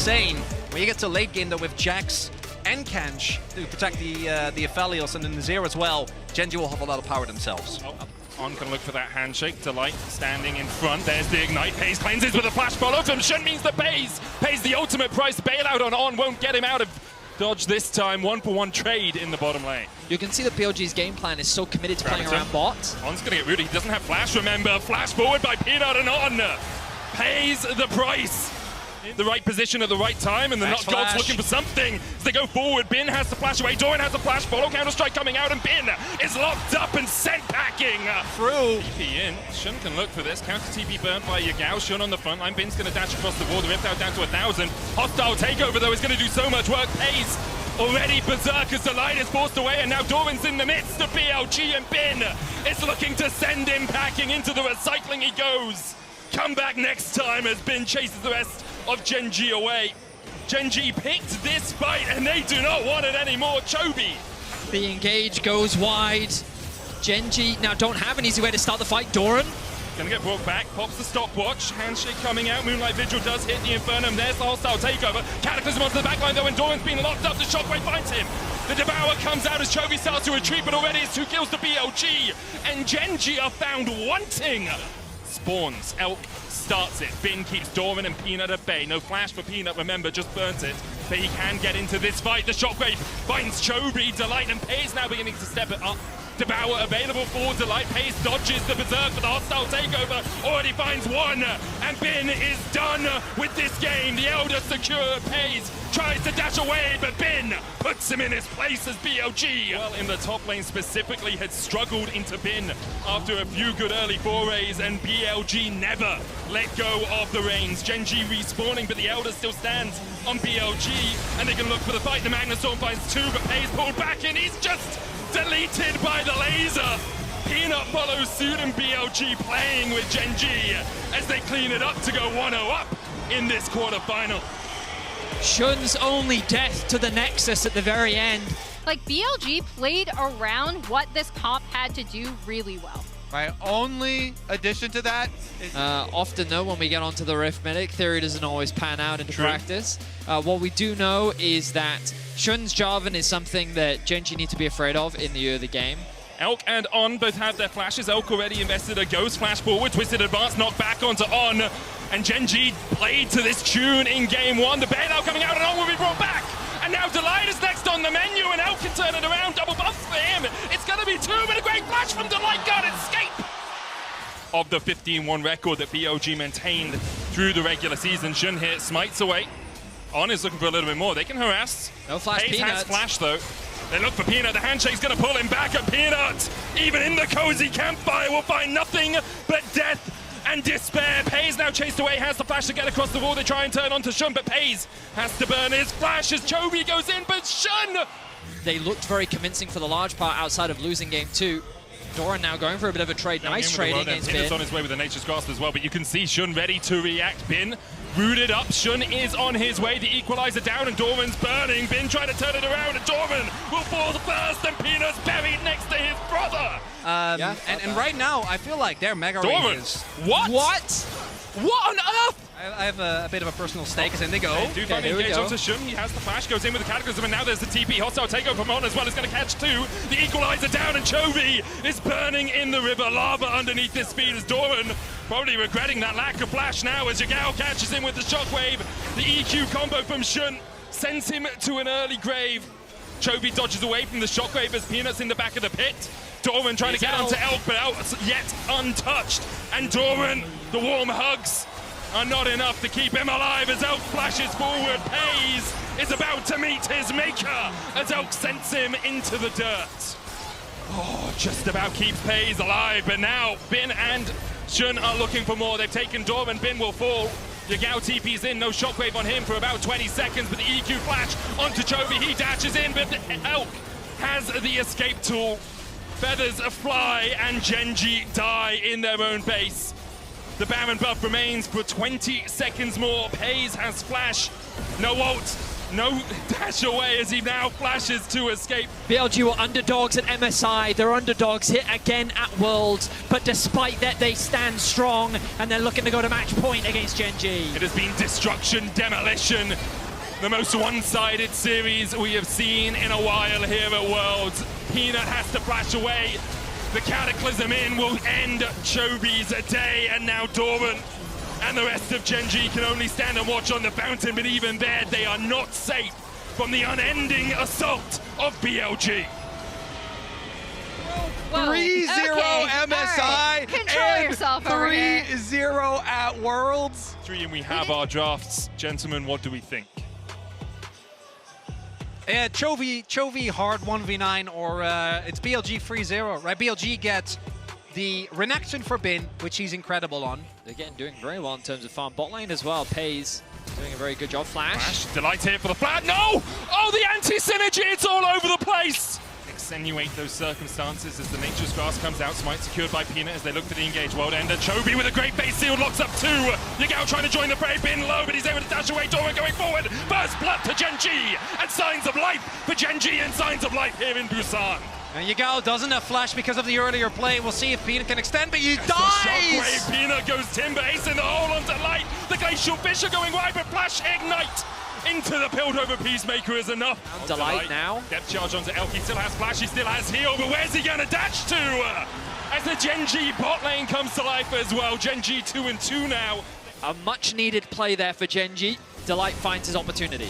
insane. When you get to late game though with Jax and Kanch to protect the Aphelios and then the Zero as well, Gen.G will have a lot of power themselves. On can look for that handshake. Delight standing in front. There's the ignite. Pays cleanses with a flash follow from Shun means that pays the ultimate price. Bailout on won't get him out of dodge this time. 1-for-1 trade in the bottom lane. You can see that BLG's game plan is so committed to playing around bot. On's gonna get rooted. He doesn't have flash, remember. Flash forward by Peanut and On pays the price. The right position at the right time, and the Nut Gods looking for something as they go forward. Bin has to flash away. Doran has a flash follow. Counter-strike coming out, and Bin is locked up and sent packing through. TP in. Shun can look for this. Counter TP burnt by Yagao. Shun on the front line. Bin's going to dash across the wall. The Rift out down to 1,000. Hostile takeover, though, is going to do so much work. Pays already berserk as the line is forced away, and now Doran's in the midst of BLG, and Bin is looking to send him packing. Into the recycling he goes. Come back next time as Bin chases the rest of Gen.G away. Gen.G picked this fight and they do not want it anymore. Chobi. The engage goes wide. Gen.G now don't have an easy way to start the fight. Doran gonna get brought back, pops the stopwatch, handshake coming out, Moonlight Vigil does hit the Infernum, there's the hostile takeover. Cataclysm onto the backline though, and Doran's been locked up, the Shockwave finds him. The Devour comes out as Chobi starts to retreat, but already it's 2 kills to BLG, and Gen.G are found wanting. Spawns, Elk starts it. Bin keeps Doran and Peanut at bay. No flash for Peanut, remember, just burnt it. But he can get into this fight. The Shockwave finds Chobi. Delight and Pays now beginning to step it up. Devour available for Delight. Pays dodges the Berserk for the hostile takeover. Already finds one. And Bin is done with this game. The Elder secure. Pays tries to dash away, but Bin puts him in his place as BLG. Well, in the top lane specifically, had struggled into Bin after a few good early forays, and BLG never let go of the reins. Gen.G respawning, but the Elder still stands on BLG, and they can look for the fight. The Magnustorm finds 2, but Pays pulled back in. He's just deleted by the laser. Peanut follows suit, and BLG playing with Gen.G as they clean it up to go 1-0 up in this quarterfinal. Shun's only death to the Nexus at the very end. Like, BLG played around what this comp had to do really well. My only addition to that is... often though, when we get onto the Rift Medic, theory doesn't always pan out into practice. What we do know is that Shun's Jarvan is something that Gen.G need to be afraid of in the early game. Elk and On both have their flashes. Elk already invested a Ghost flash forward, twisted advance, knocked back onto On. And Gen.G played to this tune in game 1. The bailout coming out, and On will be brought back. And now Delight is next on the menu, and Elk can turn it around. Double buff for him. It's going to be 2, but a great flash from Delight. Got escape of the 15-1 record that BLG maintained through the regular season. Shun here smites away. On is looking for a little bit more. They can harass. No flash. Pays Peanut has flash though. They look for Peanut. The handshake's going to pull him back at Peanut. Even in the cozy campfire, will find nothing but death and despair. Pays now chased away, has the flash to get across the wall. They try and turn onto Shun, but Pays has to burn his flash as Chobi goes in, but Shun! They looked very convincing for the large part outside of losing game 2. Doran now going for a bit of a trade. Nice trading against Bin. It's on his way with the Nature's Grasp as well, but you can see Shun ready to react. Bin rooted up. Shun is on his way. The equalizer down, and Doran's burning. Bin trying to turn it around, and Doran will fall first, and Peanut's buried next to his brother. And right now, I feel like their mega ranges. What? What on earth? I have a bit of a personal stake as in they go. Do find engage onto Shun. He has the flash, goes in with the Cataclysm, and now there's the TP. Hostile takeover from On as well. Is going to catch 2. The equalizer down, and Chobi is burning in the river. Lava underneath his feet as Doran probably regretting that lack of flash now as Yagao catches him with the Shockwave. The EQ combo from Shun sends him to an early grave. Chobi dodges away from the Shockwave as Peanut's in the back of the pit. Doran trying to get onto Elk, but Elk yet untouched. And Doran, the warm hugs are not enough to keep him alive as Elk flashes forward. Pays is about to meet his maker as Elk sends him into the dirt. Oh, just about keeps Pays alive, but now Bin and Shun are looking for more. They've taken Doran. Bin will fall. Yagao TP's in, no Shockwave on him for about 20 seconds, but the EQ flash onto Chobi. He dashes in, but Elk has the escape tool. Feathers fly, and Gen.G die in their own base. The Baron buff remains for 20 seconds more. Pays has flash. No ult, No dash away as he now flashes to escape. BLG were underdogs at MSI, they're underdogs here again at Worlds, but despite that they stand strong and they're looking to go to match point against Gen G. It has been destruction, demolition, the most one-sided series we have seen in a while here at Worlds. Peanut has to flash away. The Cataclysm in will end Chobi's day, and now Doran and the rest of Gen G can only stand and watch on the fountain, but even there, they are not safe from the unending assault of BLG. Whoa. 3-0 Okay, MSI alright. Control and yourself over here. 3-0 at Worlds. 3, and we have our drafts. Gentlemen, what do we think? Chovy hard 1v9, or it's BLG 3-0, right? BLG gets the Renection for Bin, which he's incredible on. They're doing very well in terms of farm. Bot lane as well, Pays doing a very good job. Flash. Delight here for the flat. No! Oh, the anti-synergy, it's all over the place! Extenuate those circumstances as the Nature's Grasp comes out. Smite secured by Peanut as they look for the engage world ender. Chovy with a great base seal, locks up 2. Yagao trying to join the fray, Bin low, but he's able to dash away. Doran going forward. First blood to Gen G, and signs of life for Gen G, and signs of life here in Busan. And Yagao doesn't have flash because of the earlier play. We'll see if Peanut can extend, but he dies! Shockwave, Peanut goes Timber, ace in the hole onto Light. The Glacial Fish are going wide, but Flash Ignite into the Piltover Peacemaker is enough. Delight now. Depth charge onto Elk, he still has Flash, he still has heal, but where's he gonna dash to? As the Gen G bot lane comes to life as well. Gen G 2-2 now. A much needed play there for Gen G. Delight finds his opportunity.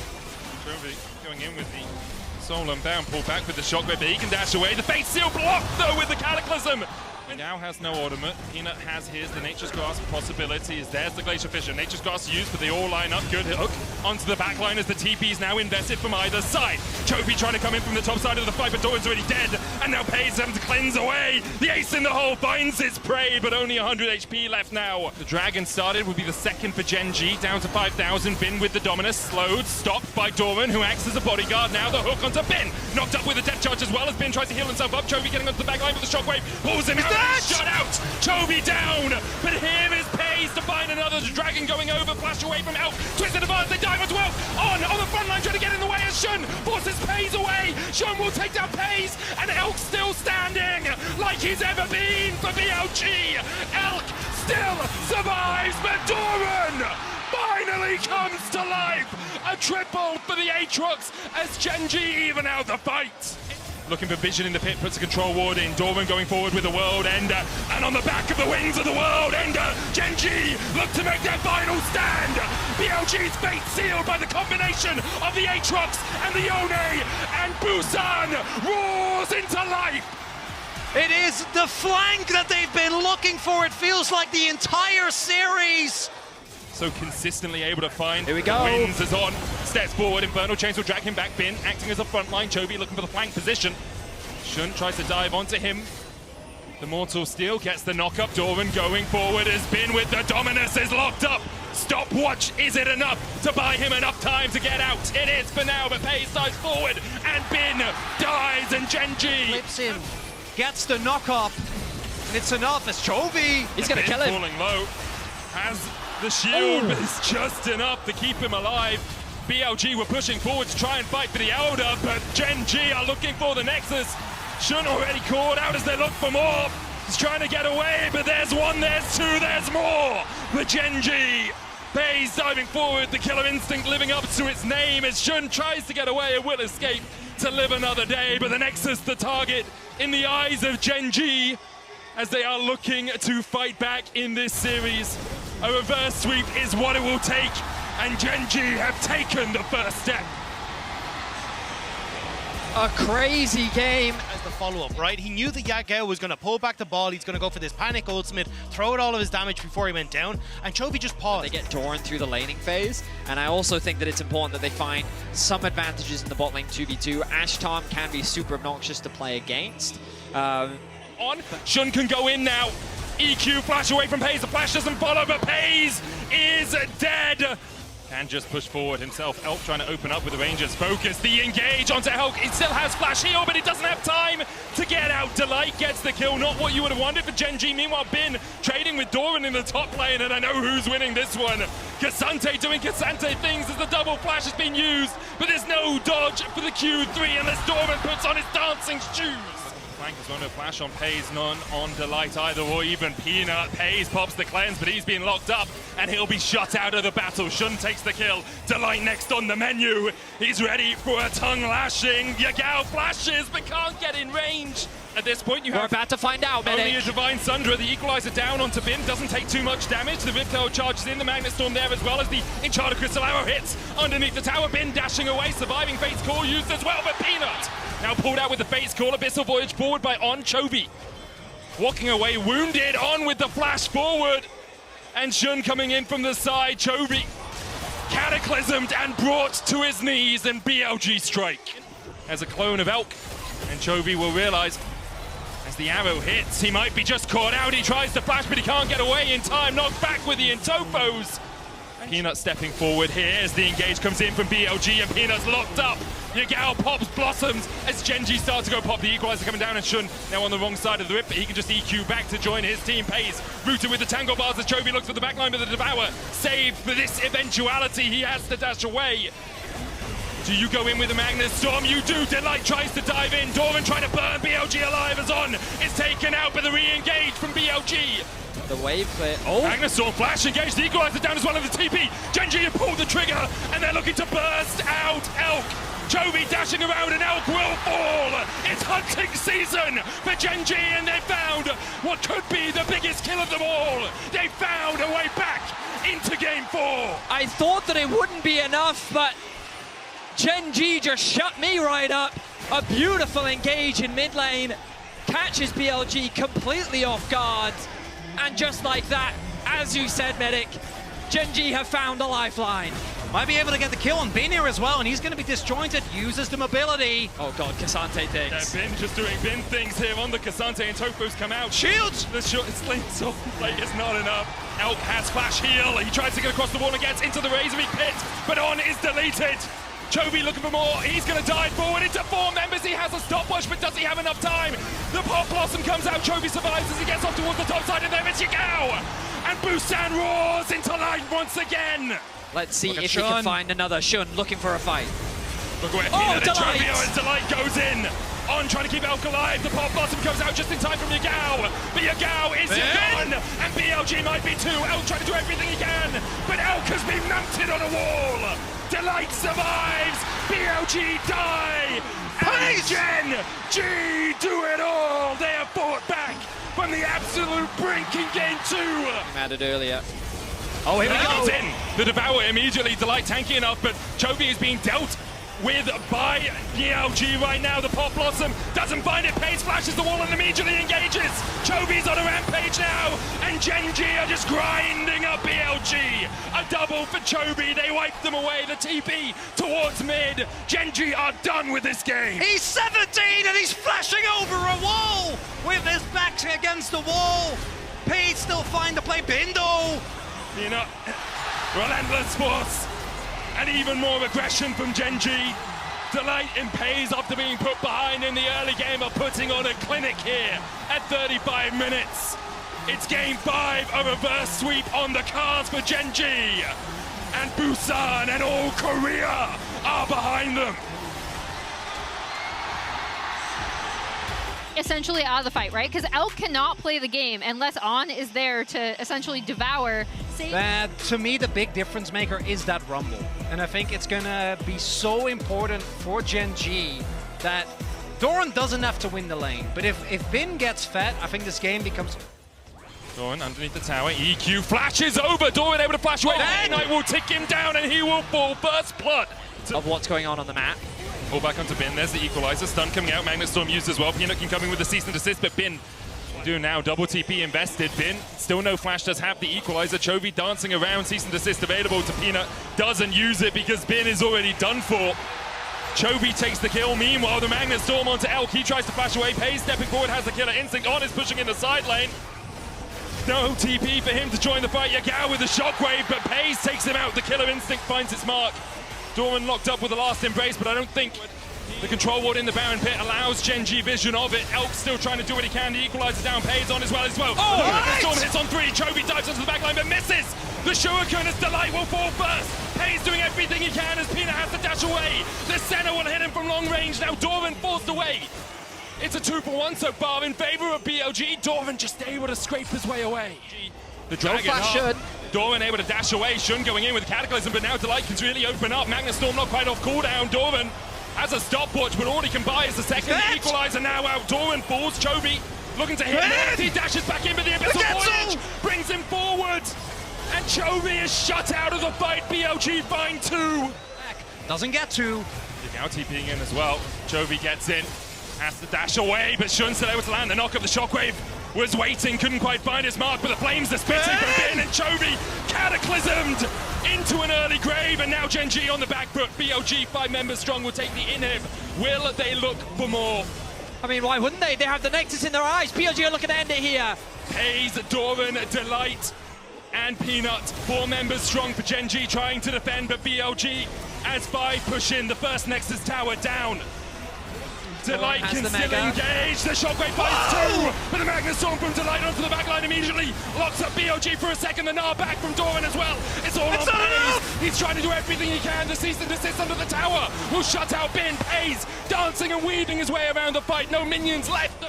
Chovy going in with the Soul Unbound, pull back with the Shockwave, but he can dash away. The Fate Seal blocked though with the Cataclysm. He now has no Ultimate. Peanut has his. The Nature's Grasp possibilities. There's the Glacier Fisher. Nature's Grasp used, but they all line up. Good hook onto the back line as the TP is now invested from either side. Chovy trying to come in from the top side of the fight, but Doran's already dead. And now Pays having to cleanse away. The ace in the hole finds his prey, but only 100 HP left now. The Dragon started, will be the second for Gen G, down to 5,000. Bin with the Dominus, slowed, stopped by Doran, who acts as a bodyguard. Now the hook onto Bin. Knocked up with a depth charge as well as Bin tries to heal himself up. Chovy getting onto the back line with the Shockwave. Pulls him out. Shut out! Chovy down! But here is Pays to find another Dragon going over. Flash away from Elk. Twisted advance, they dive onto Elk. On the front line, trying to get in the way as Shun forces Pays away. Shun will take down Pays, and Elk still standing like he's ever been for BLG. Elk still survives, but Doran finally comes to life. A triple for the Aatrox as Gen G even out the fight. Looking for vision in the pit, puts a control ward in. Doran going forward with the World Ender. And on the back of the wings of the World Ender, Gen G look to make their final stand. BLG's fate sealed by the combination of the Aatrox and the Yone. And Busan roars into life. It is the flank that they've been looking for. It feels like the entire series. So consistently able to find. Here we go. Wins is on. Steps forward. Infernal Chains will drag him back. Bin acting as a front line. Chovy looking for the flank position. Shun tries to dive onto him. The Mortal Steel gets the knock up. Doran going forward as Bin with the Dominus is locked up. Stopwatch, is it enough to buy him enough time to get out? It is for now, but Pays dives forward and Bin dies, and Gen G Flips him, gets the knock up, and it's enough as Chovy. He's going to kill him. Falling low. Has the shield, but it's just enough to keep him alive. BLG were pushing forward to try and fight for the Elder, but Gen G are looking for the Nexus. Shun already called out as they look for more. He's trying to get away, but there's one, there's two, there's more. The Gen G. Pays diving forward, the killer instinct living up to its name as Shun tries to get away and will escape to live another day, but the Nexus the target in the eyes of Gen G as they are looking to fight back in this series. A reverse sweep is what it will take, and Gen G have taken the first step. A crazy game. As the follow-up, right? He knew that Yagao was going to pull back the ball. He's going to go for this panic ultimate, throw out all of his damage before he went down, and Chovy just paused. They get Doran through the laning phase, and I also think that it's important that they find some advantages in the bot lane 2v2. Ashtom can be super obnoxious to play against. Shun can go in now. EQ flash away from Pays. The flash doesn't follow, but Pays is dead. Can just push forward himself. Elk trying to open up with the Rangers. Focus, the engage onto Elk. He still has flash heal, but he doesn't have time to get out. Delight gets the kill. Not what you would have wanted for Gen G. Meanwhile, Bin trading with Doran in the top lane, and I know who's winning this one. Kasante doing Kasante things as the double flash has been used, but there's no dodge for the Q3 unless Dorman puts on his dancing shoes. Flank as well, no flash on Pays, none on Delight either, or even Peanut. Pays pops the cleanse, but he's been locked up, and he'll be shut out of the battle. Shun takes the kill. Delight next on the menu. He's ready for a tongue lashing. Yagao flashes, but can't get in range. At this point, We're about to find out, only Medic. a Divine Sundra. The Equalizer down onto Bin, doesn't take too much damage. The Riptail charges in, the Magnet Storm there as well as the Enchanted Crystal Arrow hits underneath the tower. Bin dashing away, surviving Fate's Call used as well, but Peanut now pulled out with the Fate's Call. Abyssal Voyage forward by On. Chovy walking away wounded. On with the flash forward, and Shun coming in from the side. Chovy cataclysmed and brought to his knees, and BLG strike as a clone of Elk, and Chovy will realize as the arrow hits, he might be just caught out. He tries to flash, but he can't get away in time. Knocked back with the Intofos. Peanut stepping forward here as the engage comes in from BLG, and Peanut's locked up. Yagao pops Blossoms as Genji starts to go pop. The Equalizer coming down, and Shun now on the wrong side of the rip, but he can just EQ back to join his team. Pays rooted with the Tango Bars as Chovy looks for the backline, but the Devour saved for this eventuality. He has to dash away. Do you go in with the Magnet Storm? You do. Delight tries to dive in. Doran trying to burn BLG alive as On is taken out, but the re-engage from BLG. The wave clear. Oh! Magnet Storm flash engaged. The Equalizer down as well in the TP. Genji have pulled the trigger, and they're looking to burst out Elk. Chovy dashing around, and Elk will fall. It's hunting season for Genji, and they found what could be the biggest kill of them all. They found a way back into Game 4. I thought that it wouldn't be enough, but Genji just shut me right up. A beautiful engage in mid lane. Catches BLG completely off guard. And just like that, as you said, Medic, Genji have found a lifeline. Might be able to get the kill on Bin here as well, and he's going to be disjointed. Uses the mobility. Oh god, Kasante things. Yeah, Bin just doing Bin things here on the Kasante, and Tofos come out. Shields! The short soul plate is not enough. Elk has flash heal. He tries to get across the wall and gets into the Razorbeak pit, but On is deleted. Chovy looking for more. He's going to dive forward into 4 members. He has a stopwatch, but does he have enough time? The Pop Blossom comes out. Chovy survives as he gets off towards the top side, and there is Yagao. And Busan roars into life once again. Let's see if Shun. he can find another. Shun looking for a fight. Look where Delight! and Delight goes in. On trying to keep Elk alive. The Pop Blossom comes out just in time from Yagao. But Yagao is gone. And BLG might be too. Elk trying to do everything he can. But Elk has been mounted on a wall. Delight survives. BLG die. And Gen G do it all. They have fought back from the absolute brink in Game 2. Mad at earlier. Oh, here we go. It's in. The Devour immediately. Delight tanky enough, but Chovy is being dealt with by BLG right now. The Pop Blossom doesn't find it. Pays flashes the wall and immediately engages. Chovy's on a rampage now, and Genji are just grinding up BLG. A double for Chovy. They wipe them away. The TP towards mid. Genji are done with this game. He's 17 and he's flashing over a wall with his back against the wall. Page still fine to play Bindo. You know, relentless force and even more aggression from Genji. Delight and Pays, after being put behind in the early game, are putting on a clinic here at 35 minutes. It's Game 5, a reverse sweep on the cards for Genji. And Busan and all Korea are behind them. Essentially out of the fight, right? Because Elk cannot play the game unless On is there to essentially devour. To me, the big difference maker is that Rumble. And I think it's going to be so important for Gen G that Doran doesn't have to win the lane. But if Bin gets fed, I think this game becomes... Doran underneath the tower. EQ flashes over. Doran able to flash away. Knight will tick him down and he will fall. First blood Of what's going on the map. Pull back onto Bin. There's the Equalizer. Stun coming out. Magnet Storm used as well. Peanut can come in with the cease and desist, but Bin do now. Double TP invested. Bin still no flash. Does have the Equalizer. Chovy dancing around. Cease and desist available to Peanut. Doesn't use it because Bin is already done for. Chovy takes the kill. Meanwhile, the Magnet Storm onto Elk. He tries to flash away. Pays stepping forward. Has the killer instinct. On is pushing in the side lane. No TP for him to join the fight. Yagao with the shockwave, but Pays takes him out. The killer instinct finds its mark. Doran locked up with the last embrace, but I don't think The control ward in the Baron pit allows Gen G vision of it. Elk still trying to do what he can. The equalizer down, pays on as well. Oh, the Storm hits on 3. Chovy dives onto the backline but misses. The Shuriken as Delight will fall first. Hayes doing everything he can as Peanut has to dash away. The center will hit him from long range. Now Dorvan forced away. It's a 2-for-1 so far in favor of BLG. Dorvan just able to scrape his way away. The Dragon up. Dorvan able to dash away. Shun going in with Cataclysm, but now Delight can really open up. Magnus Storm not quite off cooldown. Dorvan has a stopwatch, but all he can buy is the second equalizer now out. Dorvan falls. Chovy looking to hit him. He dashes back in, but the Abyssal Voyage brings him forward. And Chovy is shut out of the fight. BLG find 2. Doesn't get 2. Now TPing in as well. Chovy gets in. Has to dash away, but Shun still able to land the knock of the Shockwave. Was waiting, couldn't quite find his mark, but the flames are spitting from Bin, and Chovy cataclysmed into an early grave, and now Gen G on the back foot. BLG 5 members strong will take the inhib. Will they look for more? I mean, why wouldn't they? They have the Nexus in their eyes. BLG are looking to end it here. Hayes, Dorvan, Delight, and Peanut. 4 members strong for Gen G trying to defend, but BLG as 5 push in. The first Nexus tower down. Delight can still engage. The Shockwave finds 2, but the Magnus Storm from Delight onto the backline immediately locks up BLG for a second. The Gnar back from Dorvan as well. It's all on Hayes. He's trying to do everything he can. The cease and desist under the tower will shut out Bin. Hayes dancing and weaving his way around the fight. No minions left.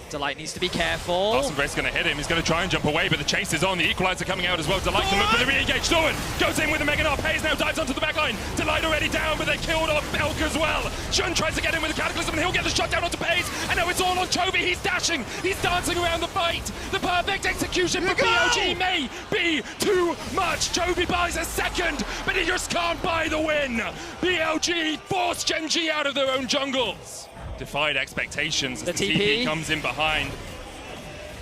Delight needs to be careful. Awesome Grace going to hit him. He's going to try and jump away, but the chase is on. The equalizer coming out as well. Delight can look for the re-engage. Dorvan goes in with the Mega Gnar. Hayes now dives onto the backline. Delight already down, but they killed off Elk as well. Shun tries to get in with the Cataclysm, and he'll get the shot down onto Hayes. And now it's all on Chovy. He's dashing. He's dancing around the fight. The perfect execution for BLG may be too much. Chovy buys a second, but he just can't buy the win. BLG forced Gen G out of their own jungles. Defied expectations as the TP comes in behind.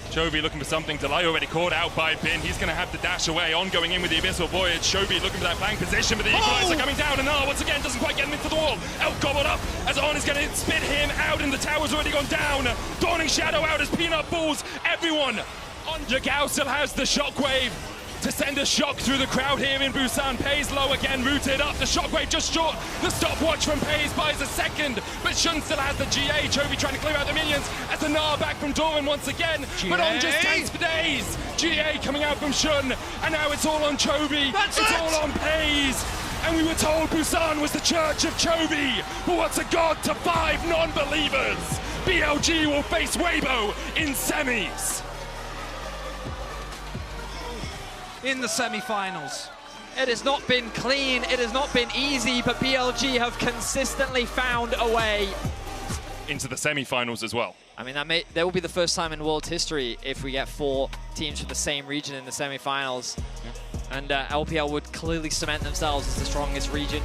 Chovy looking for something. Delight already caught out by Bin. He's going to have to dash away. On going in with the Abyssal Voyage. Chovy looking for that flank position, but the equalizer coming down. And once again doesn't quite get him into the wall. Elk gobbled up as On is going to spit him out, and the tower's already gone down. Dawning Shadow out as Peanut falls. Everyone on Jagao still has the Shockwave to send a shock through the crowd here in Busan. Pays low again, rooted up. The Shockwave just short. The stopwatch from Pays buys a second, but Shun still has the GA. Chovy trying to clear out the minions as the Gnar back from Dorvan once again. GA. But On just tanks for days. GA coming out from Shun, and now it's all on Chovy. It's all on Pays. And we were told Busan was the church of Chovy, but what's a god to 5 non-believers? BLG will face Weibo in semis. In the semi-finals. It has not been clean, it has not been easy, but BLG have consistently found a way. Into the semi-finals as well. I mean, that will be the first time in world history if we get 4 teams from the same region in the semi-finals. And LPL would clearly cement themselves as the strongest region.